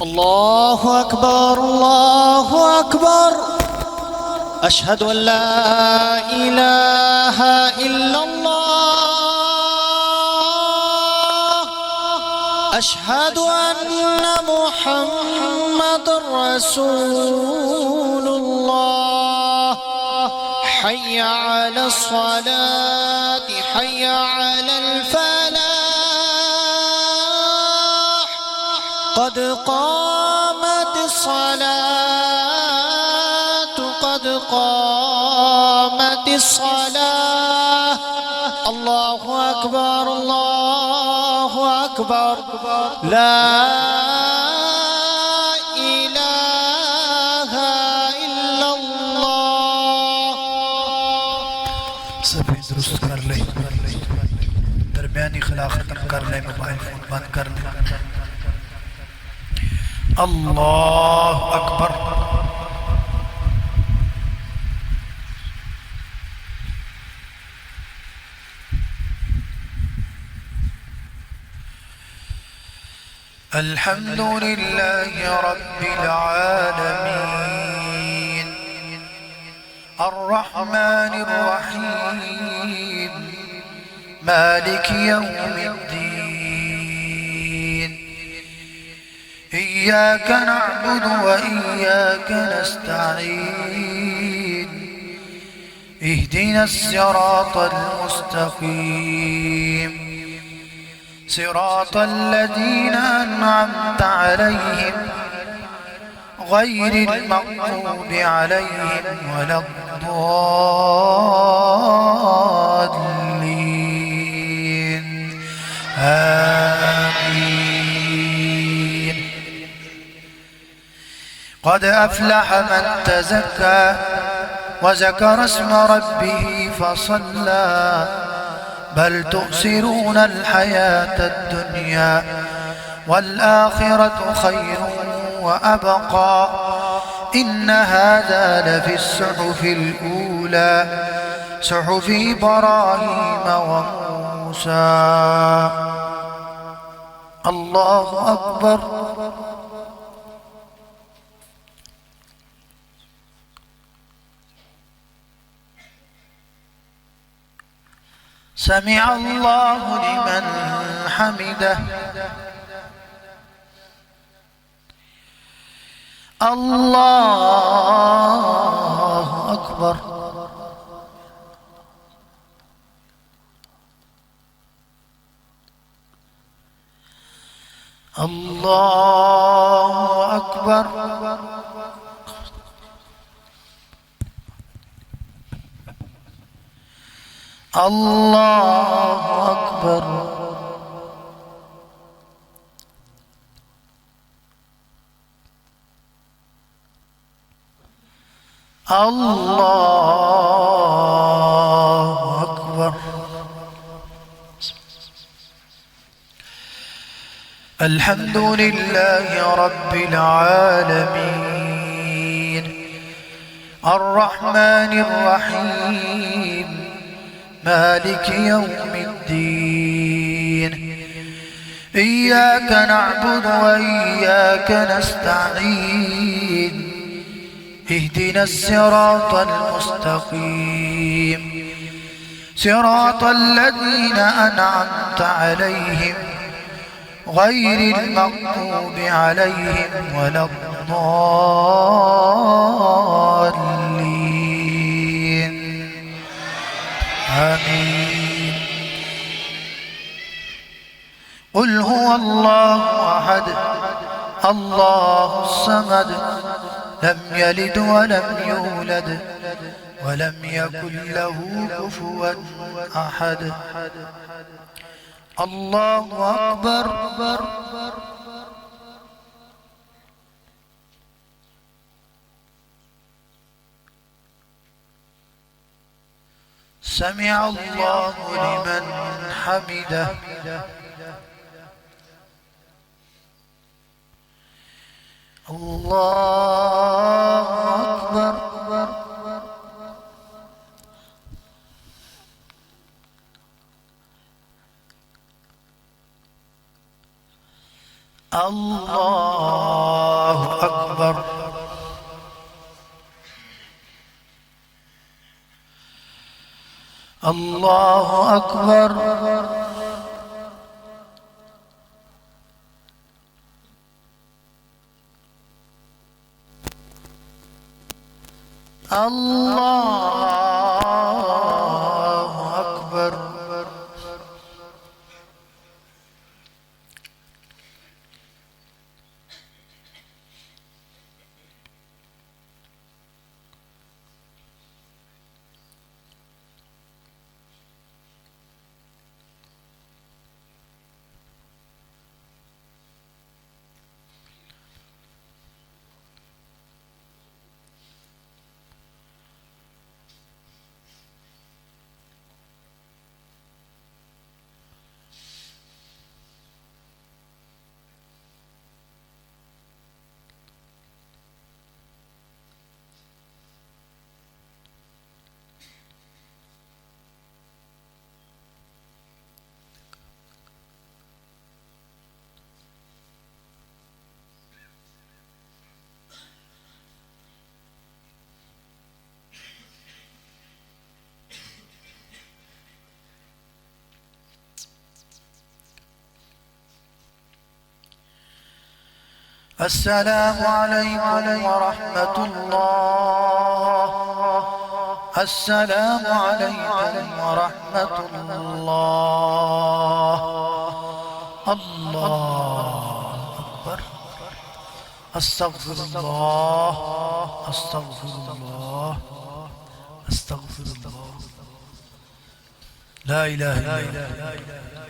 الله أكبر الله أكبر. أشهد أن لا إله إلا الله. أشهد أن محمد رسول الله. حي على الصلاة حي على الفلاح. قد قامت الصلاة قد قامت الصلاة. الله أكبر الله أكبر. لا إله إلا الله. सभी दुरुस्त कर ले, दरमियानी खला खत्म कर ले, मोबाइल फोन बंद कर ले। अल्लाह अकबर। अल्हम्दुलिल्लाह रब्बिल आलमीन अर्रहमानिर रहीम मालिक यौमिद्दीन। इय्याक नअबुदु व इय्याक नस्तईन। इहदिनस सिरातल मुस्तकीम सिरातल लज़ीना अनअमत अलैहिम गैरिल मग़्दूबि अलैहिम वलद्दॉल्लीन। आमीन। قد أفلح من تزكى وذكر اسم ربه فصلى بل تؤثرون الحياة الدنيا والآخرة خير وأبقى إن هذا لفي الصحف الأولى صحف إبراهيم وموسى. الله أكبر. سمع الله لمن حمده. الله أكبر. الله أكبر. الله أكبر. الله أكبر. الحمد لله رب العالمين الرحمن الرحيم مالك يوم الدين. إياك نعبد وإياك نستعين. اهدنا الصراط المستقيم صراط الذين أنعمت عليهم غير المغضوب عليهم ولا الضالين. آمين. قل هو الله أحد الله الصمد لم يلد ولم يولد ولم يكن له كفوا أحد. الله أكبر. سمع الله لمن حمده. الله أكبر. الله أكبر. الله أكبر. الله أكبر. السلام عليكم ورحمة الله. السلام عليكم ورحمة الله. الله أكبر. أستغفر الله. أستغفر الله. أستغفر الله. لا إله إلا الله.